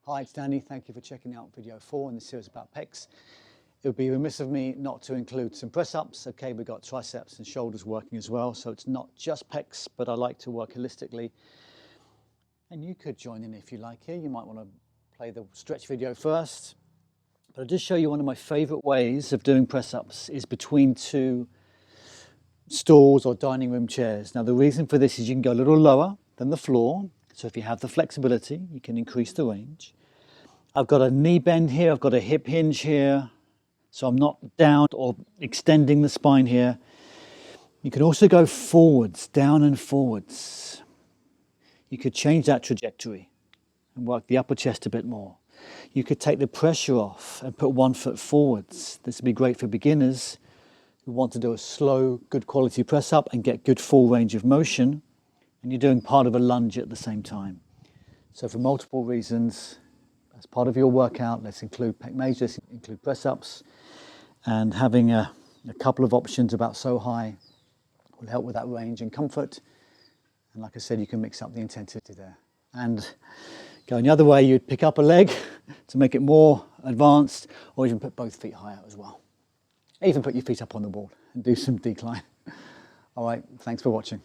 Hi, it's Danny. Thank you for checking out video 4 in the series about pecs. It would be remiss of me not to include some press-ups. Okay, we've got triceps and shoulders working as well, so it's not just pecs, but I like to work holistically. And you could join in if you like here. You might want to play the stretch video first. But I'll just show you one of my favorite ways of doing press-ups is between two stools or dining room chairs. Now the reason for this is you can go a little lower than the floor. So if you have the flexibility, you can increase the range. I've got a knee bend here, I've got a hip hinge here, so I'm not down or extending the spine here. You can also go forwards, down and forwards. You could change that trajectory and work the upper chest a bit more. You could take the pressure off and put 1 foot forwards. This would be great for beginners who want to do a slow, good quality press up and get good full range of motion. And you're doing part of a lunge at the same time. So for multiple reasons, as part of your workout, let's include pec major, let's include press-ups, and having a couple of options about so high will help with that range and comfort. And like I said, you can mix up the intensity there. And going the other way, you'd pick up a leg to make it more advanced, or even put both feet high out as well. Even put your feet up on the wall and do some decline. All right, thanks for watching.